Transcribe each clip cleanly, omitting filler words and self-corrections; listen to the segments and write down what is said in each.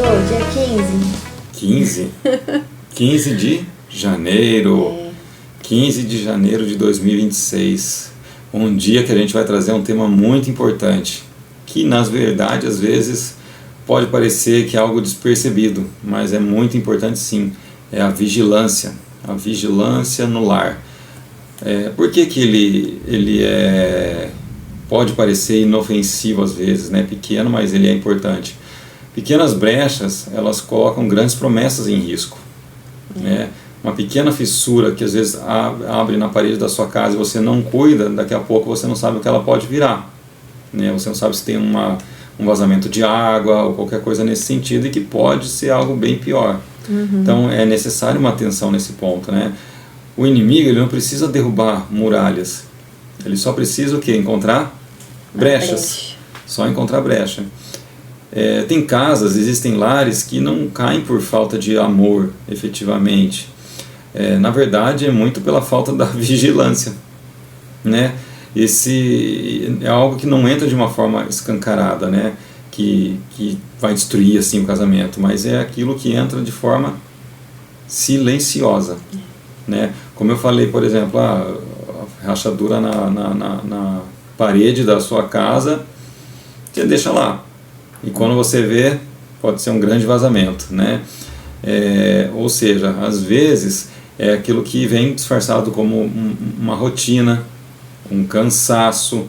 dia 15. 15 de janeiro. 15 de janeiro de 2026. Um dia que a gente vai trazer um tema muito importante, que na verdade às vezes pode parecer que é algo despercebido, mas é muito importante sim. É a vigilância no lar. Por que ele pode parecer inofensivo às vezes, né? Pequeno, mas ele é importante. Pequenas brechas, elas colocam grandes promessas em risco, né? Uma pequena fissura que às vezes abre na parede da sua casa e você não cuida, daqui a pouco você não sabe o que ela pode virar, né? Você não sabe se tem um vazamento de água ou qualquer coisa nesse sentido, e que pode ser algo bem pior. Então é necessário uma atenção nesse ponto, né? O inimigo, ele não precisa derrubar muralhas, ele só precisa o quê? Encontrar brechas. Só encontrar brecha. Tem casas, existem lares que não caem por falta de amor, efetivamente. Na verdade, é muito pela falta da vigilância, né? Esse é algo que não entra de uma forma escancarada, né? Que vai destruir assim o casamento, mas é aquilo que entra de forma silenciosa, né? Como eu falei, por exemplo, a rachadura na parede da sua casa, você deixa lá. E quando você vê, pode ser um grande vazamento, né? Ou seja, às vezes é aquilo que vem disfarçado como uma rotina, um cansaço,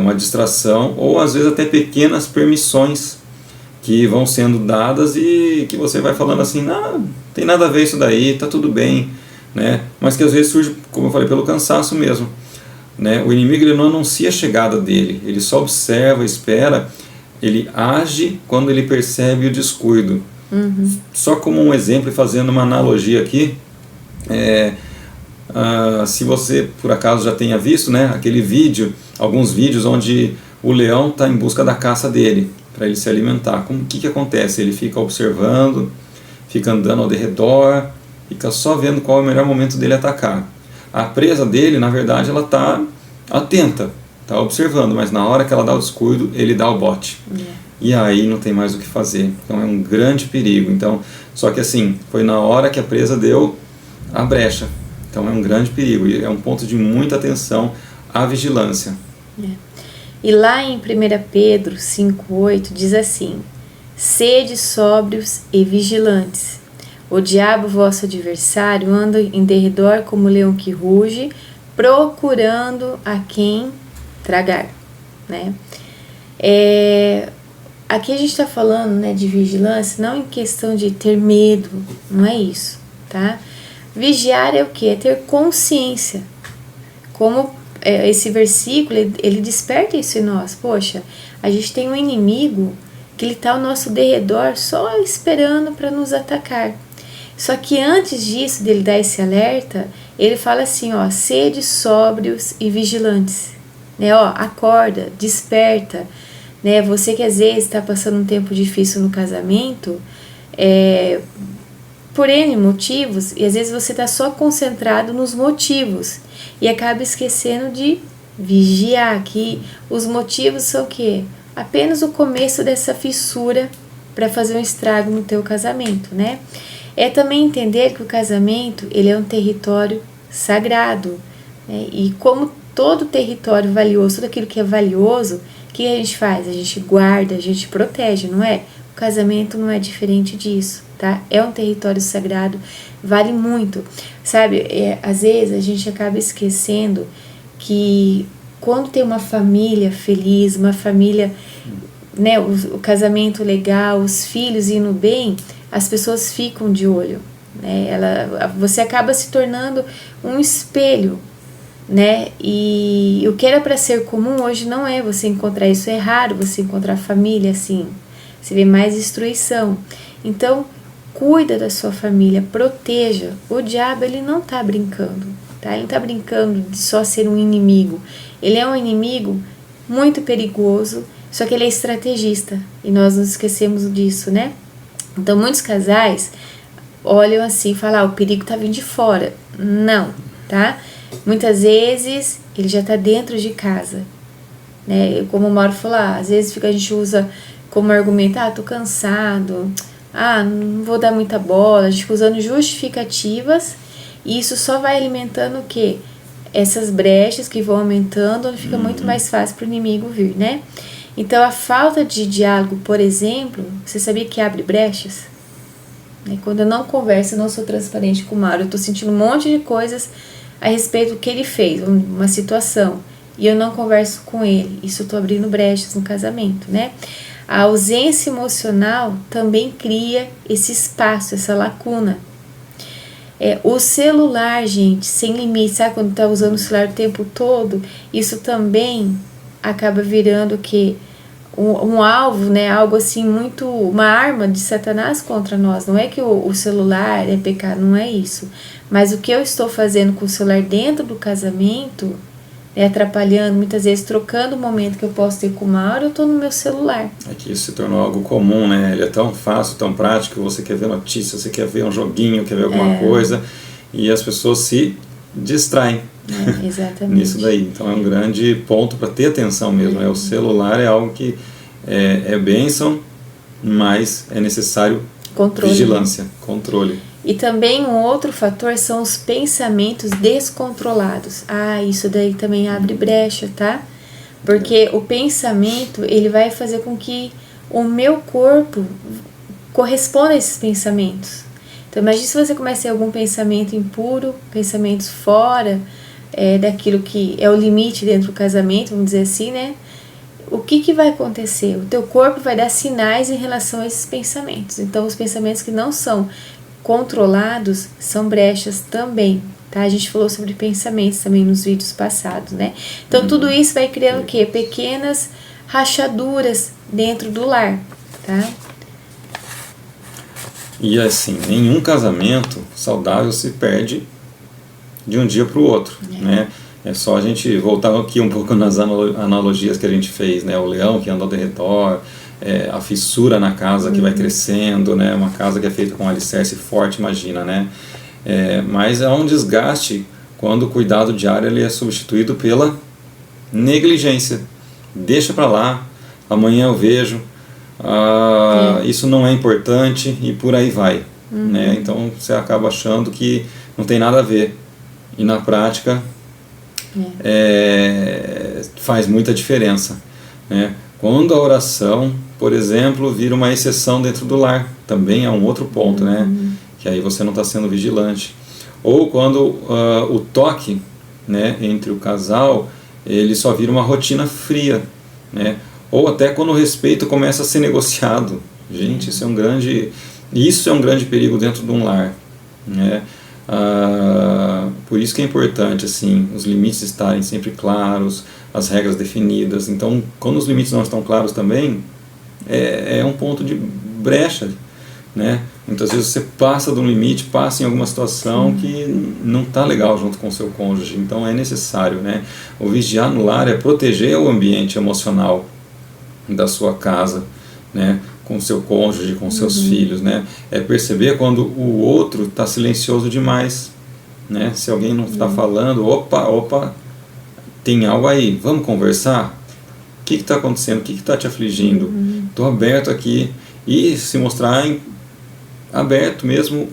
uma distração, ou às vezes até pequenas permissões que vão sendo dadas e que você vai falando assim, não tem nada a ver isso daí, tá tudo bem, né? Mas que às vezes surge, como eu falei, pelo cansaço mesmo, né? O inimigo, ele não anuncia a chegada dele, ele só observa, espera. Ele age quando ele percebe o descuido. Só como um exemplo e fazendo uma analogia aqui, se você por acaso já tenha visto, né, alguns vídeos onde o leão está em busca da caça dele, para ele se alimentar. O que acontece? Ele fica observando, fica andando ao redor, fica só vendo qual é o melhor momento dele atacar. A presa dele, na verdade, ela está atenta, está observando, mas na hora que ela dá o descuido, ele dá o bote. E aí não tem mais o que fazer. Então é um grande perigo. Então, só que assim, foi na hora que a presa deu a brecha. Então é um grande perigo e é um ponto de muita atenção à vigilância. E lá em 1 Pedro 5,8 diz assim: sede sóbrios e vigilantes. O diabo, vosso adversário, anda em derredor como leão que ruge, procurando a quem tragar, né? Aqui a gente está falando, né, de vigilância, não em questão de ter medo, não é isso, tá? Vigiar é o que? É ter consciência. Como esse versículo, ele desperta isso em nós. Poxa, a gente tem um inimigo que ele está ao nosso derredor só esperando para nos atacar. Só que antes disso, dele dar esse alerta, ele fala assim, ó, sede sóbrios e vigilantes. Né, ó, acorda, desperta, né? Você que às vezes está passando um tempo difícil no casamento, por N motivos, e às vezes você está só concentrado nos motivos e acaba esquecendo de vigiar, que os motivos são o quê? Apenas o começo dessa fissura para fazer um estrago no teu casamento, né? É também entender que o casamento, ele é um território sagrado, né? E como todo território valioso, tudo aquilo que é valioso, o que a gente faz? A gente guarda, a gente protege, não é? O casamento não é diferente disso, tá? É um território sagrado, vale muito. Sabe, às vezes a gente acaba esquecendo que quando tem uma família feliz, uma família, né, o casamento legal, os filhos indo bem, as pessoas ficam de olho, né? Você acaba se tornando um espelho, né? E o que era para ser comum hoje não é você encontrar isso. É raro você encontrar família assim. Você vê mais destruição. Então, cuida da sua família, proteja. O diabo, ele não está brincando, tá? Ele não está brincando de só ser um inimigo. Ele é um inimigo muito perigoso, só que ele é estrategista. E nós nos esquecemos disso, né? Então, muitos casais olham assim e falam, o perigo está vindo de fora. Não, tá? Muitas vezes ele já está dentro de casa, né? Como o Mauro falou, às vezes a gente usa como argumento, tô cansado, não vou dar muita bola, a gente fica usando justificativas, e isso só vai alimentando o quê? Essas brechas que vão aumentando, onde fica muito mais fácil para o inimigo vir, né? Então, a falta de diálogo, por exemplo, você sabia que abre brechas? Quando eu não converso, eu não sou transparente com o Mauro, eu tô sentindo um monte de coisas a respeito do que ele fez, uma situação, e eu não converso com ele, isso eu tô abrindo brechas no casamento, né? A ausência emocional também cria esse espaço, essa lacuna. O celular, gente, sem limite, sabe quando tá usando o celular o tempo todo? Isso também acaba virando o quê? Um alvo, né? Algo assim muito... uma arma de Satanás contra nós. Não é que o celular é pecado, não é isso. Mas o que eu estou fazendo com o celular dentro do casamento, atrapalhando, muitas vezes trocando o momento que eu posso ter com o Mauro, eu estou no meu celular. É que isso se tornou algo comum, né? Ele é tão fácil, tão prático, você quer ver notícia, você quer ver um joguinho, quer ver alguma coisa, e as pessoas se distraem. Exatamente. Nisso daí. Então é um grande ponto para ter atenção mesmo. O celular é algo que é bênção, mas é necessário vigilância, controle. E também um outro fator são os pensamentos descontrolados. Isso daí também abre brecha, tá? Porque o pensamento, ele vai fazer com que o meu corpo corresponda a esses pensamentos. Então imagine se você começa a ter algum pensamento impuro, pensamentos fora daquilo que é o limite dentro do casamento, vamos dizer assim, né? O que vai acontecer? O teu corpo vai dar sinais em relação a esses pensamentos. Então os pensamentos que não são controlados são brechas também, tá? A gente falou sobre pensamentos também nos vídeos passados, né? Então tudo isso vai criando o quê? Pequenas rachaduras dentro do lar, tá? E assim, nenhum casamento saudável se perde de um dia para o outro, né? É só a gente voltar aqui um pouco nas analogias que a gente fez, né? O leão que anda ao redor, a fissura na casa que vai crescendo, né? Uma casa que é feita com um alicerce forte, imagina, né? Mas há um desgaste quando o cuidado diário ele é substituído pela negligência. Deixa para lá, amanhã eu vejo, isso não é importante e por aí vai, né? Então você acaba achando que não tem nada a ver e na prática faz muita diferença, né? Quando a oração, por exemplo, vira uma exceção dentro do lar, também é um outro ponto, né? Que aí você não está sendo vigilante. Ou quando o toque, né, entre o casal, ele só vira uma rotina fria, né? Ou até quando o respeito começa a ser negociado. Gente, isso é um grande perigo dentro de um lar, né? Por isso que é importante assim, os limites estarem sempre claros, as regras definidas. Então, quando os limites não estão claros também, é um ponto de brecha, né? Muitas vezes você passa de um limite, passa em alguma situação que não está legal junto com o seu cônjuge. Então é necessário, né? O vigiar no lar é proteger o ambiente emocional da sua casa, né? Com seu cônjuge, com seus filhos, né? É perceber quando o outro está silencioso demais, né? Se alguém não está falando, opa, tem algo aí, vamos conversar? O que está acontecendo? O que está te afligindo? Estou aberto aqui. E se mostrar aberto mesmo,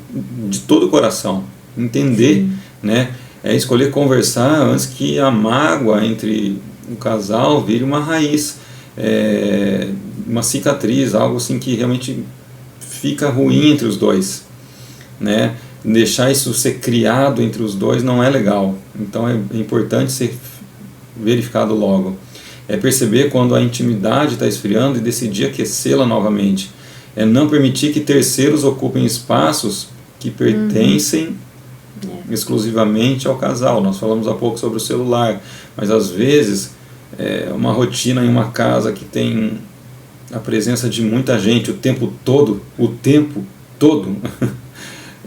de todo o coração. Entender, né? É escolher conversar antes que a mágoa entre o casal vire uma raiz, uma cicatriz, algo assim que realmente fica ruim entre os dois, né? Deixar isso ser criado entre os dois não é legal. Então é importante ser verificado logo. É perceber quando a intimidade está esfriando e decidir aquecê-la novamente. É não permitir que terceiros ocupem espaços que pertencem exclusivamente ao casal. Nós falamos há pouco sobre o celular, mas às vezes uma rotina em uma casa que tem a presença de muita gente o tempo todo,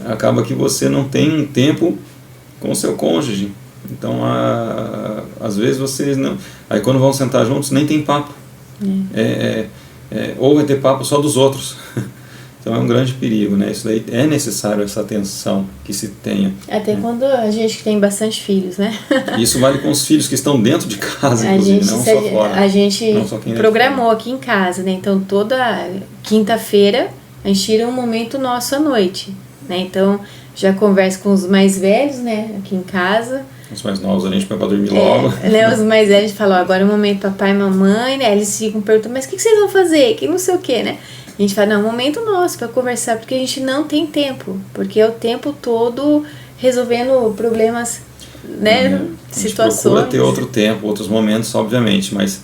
acaba que você não tem um tempo com o seu cônjuge. Então, às vezes vocês não... Aí quando vão sentar juntos, nem tem papo. Ou vai ter papo só dos outros. Então é um grande perigo, né? Isso daí é necessário, essa atenção que se tenha. Até quando a gente tem bastante filhos, né? Isso vale com os filhos que estão dentro de casa, inclusive, não só fora. A gente programou aqui em casa, né? Então toda quinta-feira a gente tira um momento nosso à noite, né? Então já converso com os mais velhos, né? Aqui em casa. Os mais novos a gente põe pra dormir logo. Né? Os mais velhos falam, agora é o momento papai e mamãe, né? Eles ficam perguntando, mas o que vocês vão fazer? Que não sei o que, né? A gente fala, não, é um momento nosso para conversar, porque a gente não tem tempo, porque é o tempo todo resolvendo problemas, né, situações. Procura ter outro tempo, outros momentos, obviamente, mas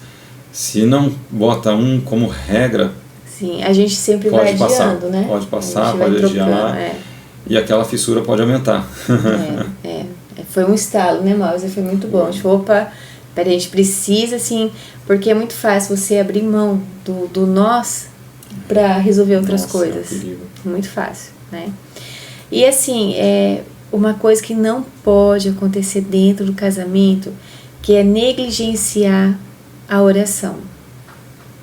se não bota um como regra... Sim, a gente sempre vai adiando, né? Pode passar, pode adiar, e aquela fissura pode aumentar. Foi um estalo, né, Maus? Foi muito bom. A gente falou, opa, peraí, a gente precisa, assim, porque é muito fácil você abrir mão do nós para resolver outras coisas. Muito fácil, né? E assim, uma coisa que não pode acontecer dentro do casamento, que é negligenciar a oração.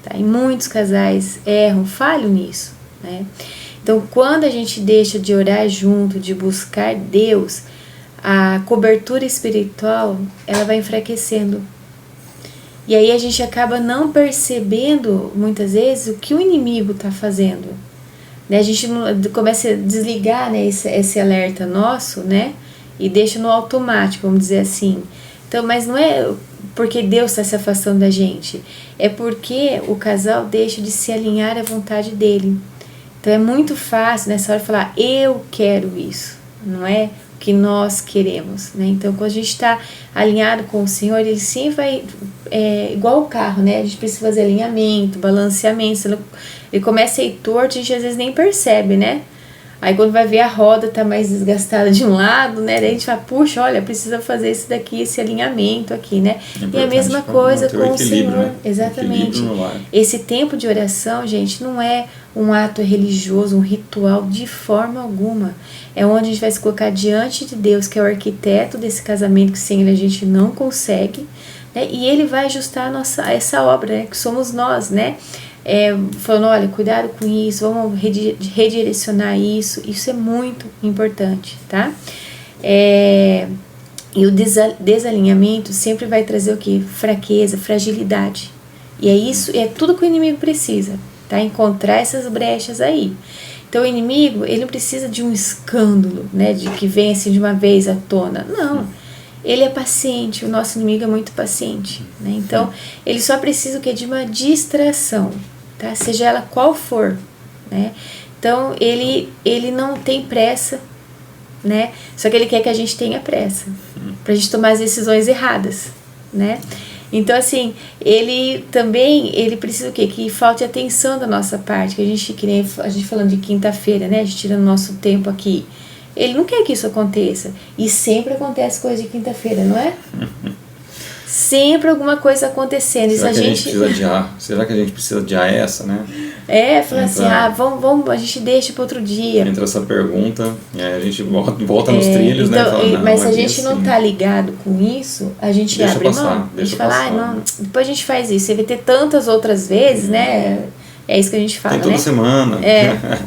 Tá? E muitos casais erram, falham nisso, né? Então, quando a gente deixa de orar junto, de buscar Deus, a cobertura espiritual, ela vai enfraquecendo. E aí a gente acaba não percebendo, muitas vezes, o que o inimigo está fazendo. Né? A gente começa a desligar, né, esse alerta nosso, né? E deixa no automático, vamos dizer assim. Então, mas não é porque Deus está se afastando da gente. É porque o casal deixa de se alinhar à vontade dele. Então é muito fácil nessa hora falar, eu quero isso. Não é o que nós queremos, né? Então, quando a gente está alinhado com o Senhor, Ele sempre vai, igual o carro, né? A gente precisa fazer alinhamento, balanceamento, senão ele começa a ir torto, a gente às vezes nem percebe, né? Aí quando vai ver a roda tá mais desgastada de um lado, né? Daí a gente fala, puxa, olha, precisa fazer isso daqui, esse alinhamento aqui, né? E a mesma coisa com o Senhor. Né? Exatamente. Esse tempo de oração, gente, não é um ato religioso, um ritual de forma alguma. É onde a gente vai se colocar diante de Deus, que é o arquiteto desse casamento, que sem ele a gente não consegue, né? E ele vai ajustar essa obra, né? Que somos nós, né? Falando, olha, cuidado com isso, vamos redirecionar isso é muito importante, tá? E o desalinhamento sempre vai trazer o quê? Fraqueza, fragilidade, e é tudo que o inimigo precisa, tá? Encontrar essas brechas aí. Então o inimigo, ele não precisa de um escândalo, né, de que venha assim de uma vez à tona, não. Ele é paciente, o nosso inimigo é muito paciente, né? Então ele só precisa o quê? De uma distração, tá? Seja ela qual for, né? Então ele não tem pressa, né? Só que ele quer que a gente tenha pressa, pra gente tomar as decisões erradas, né? Então assim, ele precisa o quê? Que falte atenção da nossa parte, que a gente falando de quinta-feira, né? A gente tirando nosso tempo aqui. Ele não quer que isso aconteça. E sempre acontece coisa de quinta-feira, não é? Sempre alguma coisa acontecendo. Será que a gente precisa adiar? Será que a gente precisa adiar essa, né? Falar assim, vamos, a gente deixa para outro dia. Entra essa pergunta, e aí a gente volta nos trilhos, então, né? Fala, mas se a gente não tá ligado com isso, a gente abre mão. A gente fala, não, depois a gente faz isso. Você vai ter tantas outras vezes, né? É isso que a gente fala, né? Tem toda semana.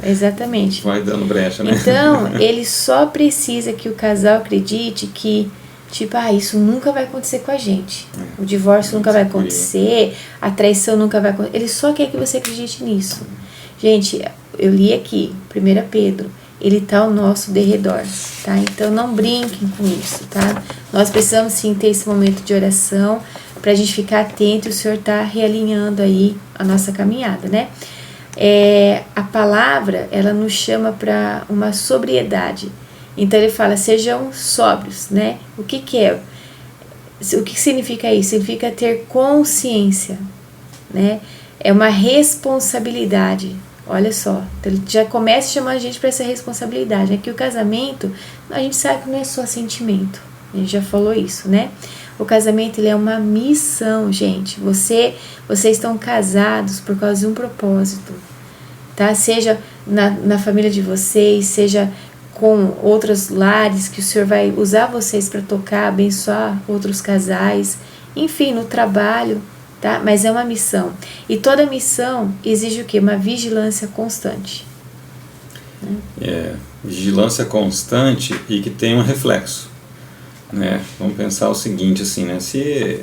Exatamente. Vai dando brecha, né? Então, ele só precisa que o casal acredite que, tipo, isso nunca vai acontecer com a gente. O divórcio nunca vai acontecer, a traição nunca vai acontecer. Ele só quer que você acredite nisso. Gente, eu li aqui, 1 Pedro, ele tá ao nosso derredor, tá? Então, não brinquem com isso, tá? Nós precisamos, sim, ter esse momento de oração pra gente ficar atento e o Senhor tá realinhando aí a nossa caminhada, né? A palavra, ela nos chama para uma sobriedade. Então ele fala, sejam sóbrios, né? O que é? O que significa isso? Significa ter consciência, né? É uma responsabilidade. Olha só, então ele já começa chamando a gente para essa responsabilidade. Aqui o casamento, a gente sabe que não é só sentimento. A gente já falou isso, né? O casamento, ele é uma missão, gente. Vocês estão casados por causa de um propósito, tá? Seja na família de vocês, seja com outros lares que o Senhor vai usar vocês para tocar, abençoar outros casais, enfim, no trabalho, tá? Mas é uma missão. E toda missão exige o quê? Uma vigilância constante, Vigilância constante e que tem um reflexo, né? Vamos pensar o seguinte, assim, né? Se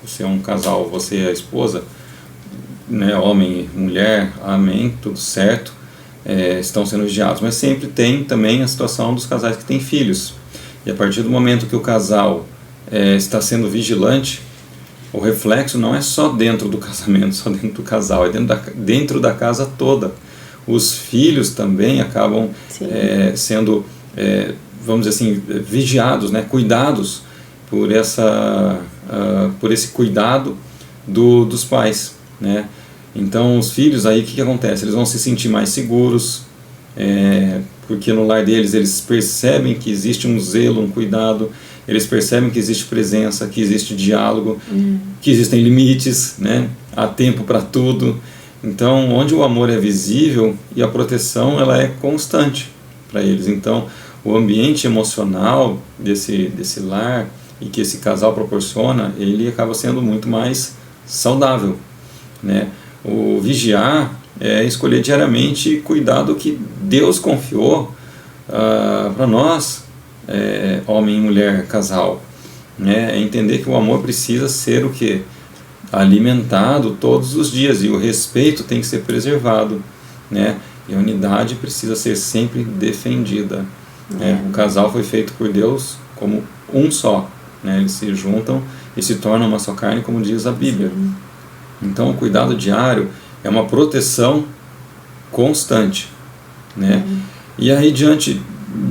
você é um casal, você e a esposa, né, homem e mulher, amém, tudo certo, estão sendo vigiados, mas sempre tem também a situação dos casais que têm filhos, e a partir do momento que o casal está sendo vigilante, o reflexo não é só dentro do casamento, só dentro do casal, é dentro da casa toda. Os filhos também acabam sendo, vamos dizer assim, vigiados, né, cuidados por esse cuidado dos pais, né? Então os filhos aí, o que acontece? Eles vão se sentir mais seguros, porque no lar deles eles percebem que existe um zelo, um cuidado, eles percebem que existe presença, que existe diálogo, que existem limites, né? Há tempo para tudo. Então, onde o amor é visível e a proteção ela é constante para eles. Então, o ambiente emocional desse lar e que esse casal proporciona, ele acaba sendo muito mais saudável, né? O vigiar é escolher diariamente cuidar do que Deus confiou para nós, homem e mulher, casal, né? É entender que o amor precisa ser o quê? Alimentado todos os dias, e o respeito tem que ser preservado, né? E a unidade precisa ser sempre defendida, né? O casal foi feito por Deus como um só, né? Eles se juntam e se tornam uma só carne, como diz a Bíblia. Sim. Então o cuidado diário é uma proteção constante, né? E aí, diante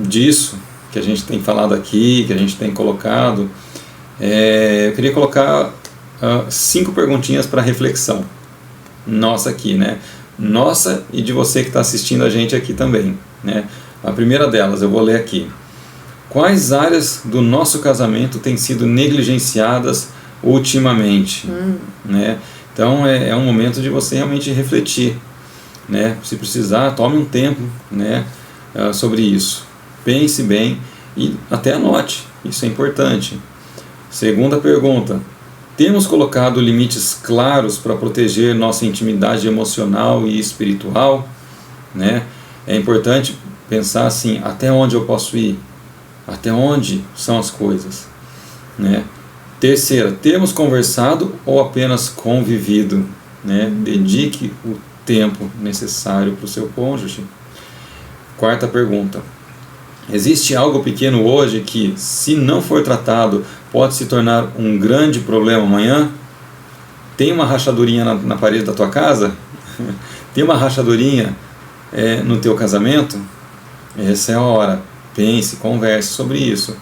disso que a gente tem falado aqui, que a gente tem colocado, eu queria colocar 5 perguntinhas para reflexão nossa aqui, né? Nossa e de você que está assistindo a gente aqui também, né? A primeira delas eu vou ler aqui: quais áreas do nosso casamento têm sido negligenciadas ultimamente, né? Então é um momento de você realmente refletir, né? Se precisar, tome um tempo, né, sobre isso, pense bem e até anote, isso é importante. Segunda pergunta: temos colocado limites claros para proteger nossa intimidade emocional e espiritual, né? É importante pensar assim: até onde eu posso ir? Até onde são as coisas, né? Terceira: temos conversado ou apenas convivido, né? Dedique o tempo necessário para o seu cônjuge. Quarta pergunta: existe algo pequeno hoje que, se não for tratado, pode se tornar um grande problema amanhã? Tem uma rachadurinha na parede da tua casa? Tem uma rachadurinha no teu casamento? Essa é a hora. Pense, converse sobre isso.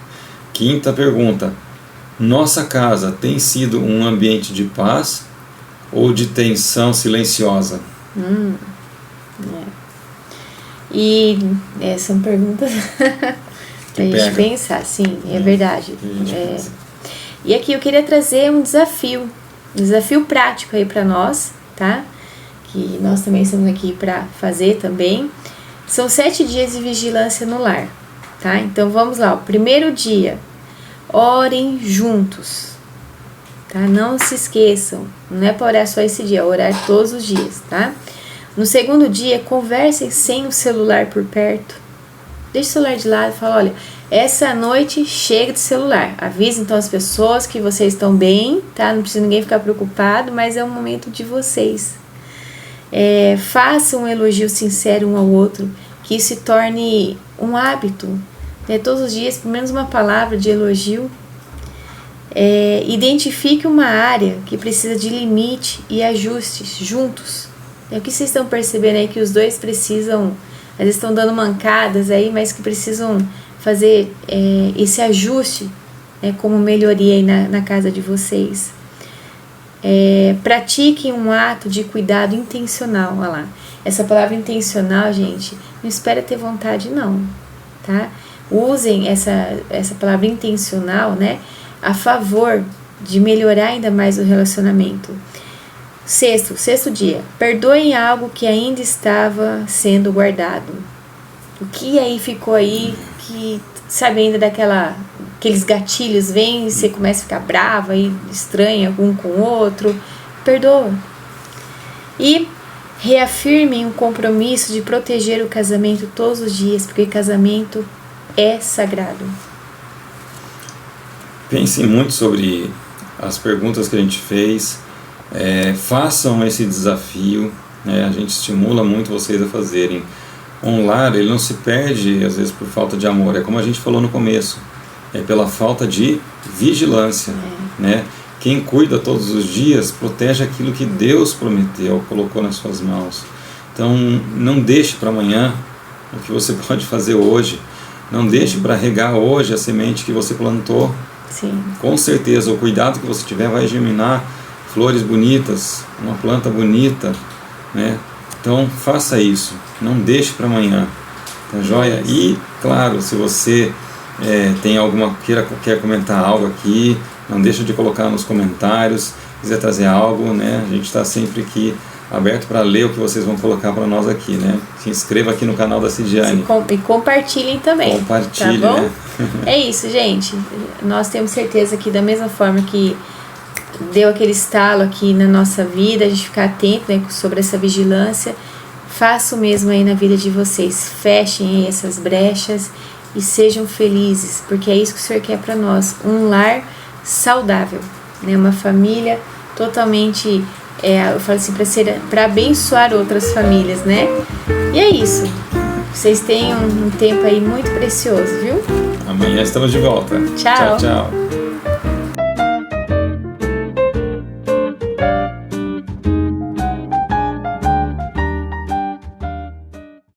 Quinta pergunta: nossa casa tem sido um ambiente de paz ou de tensão silenciosa? E são perguntas pra gente pensar, sim, é verdade. E aqui eu queria trazer um desafio prático aí para nós, tá? Que nós também estamos aqui para fazer também. São 7 dias de vigilância no lar, tá? Então vamos lá, o primeiro dia: orem juntos, tá? Não se esqueçam, não é para orar só esse dia, é orar todos os dias, tá? No segundo dia, conversem sem o celular por perto. Deixe o celular de lado e fala: olha, essa noite chega de celular. Avisa então as pessoas que vocês estão bem, tá? Não precisa ninguém ficar preocupado, mas é um momento de vocês. Façam um elogio sincero um ao outro, que isso se torne um hábito, né? Todos os dias, pelo menos uma palavra de elogio. Identifique uma área que precisa de limite e ajustes juntos. O que vocês estão percebendo aí que os dois precisam, às vezes estão dando mancadas aí, mas que precisam fazer esse ajuste, né, como melhoria aí na casa de vocês. Pratiquem um ato de cuidado intencional. Olha lá, essa palavra intencional, gente, não espera ter vontade não, tá? Usem essa palavra intencional, né, a favor de melhorar ainda mais o relacionamento. Sexto dia: perdoem algo que ainda estava sendo guardado. O que aí ficou aí, que sabe, ainda aqueles gatilhos vêm e você começa a ficar brava e estranha um com o outro, perdoa. E Reafirmem o compromisso de proteger o casamento todos os dias, porque casamento é sagrado. Pensem muito sobre as perguntas que a gente fez, façam esse desafio, né? A gente estimula muito vocês a fazerem. Um lar, ele não se perde às vezes por falta de amor, é como a gente falou no começo, é pela falta de vigilância, né? Quem cuida todos os dias protege aquilo que Deus prometeu, colocou nas suas mãos. Então não deixe para amanhã o que você pode fazer hoje, não deixe para regar hoje a semente que você plantou. Sim. Com certeza o cuidado que você tiver vai germinar flores bonitas, uma planta bonita, né? Então faça isso, não deixe para amanhã, tá joia? E claro, se você quer comentar algo aqui, não deixa de colocar nos comentários, quiser trazer algo, né? A gente está sempre aqui aberto para ler o que vocês vão colocar para nós aqui, né? Se inscreva aqui no canal da Cidiane. E compartilhem também. Compartilhe, tá bom? né? É isso, gente. Nós temos certeza que da mesma forma que deu aquele estalo aqui na nossa vida, a gente ficar atento, né, sobre essa vigilância, faça o mesmo aí na vida de vocês. Fechem aí essas brechas e sejam felizes, porque é isso que o Senhor quer para nós. Um lar saudável, né? Uma família totalmente, eu falo assim, para abençoar outras famílias, né? E é isso. Vocês tenham um tempo aí muito precioso, viu? Amanhã estamos de volta. Tchau. Tchau, tchau.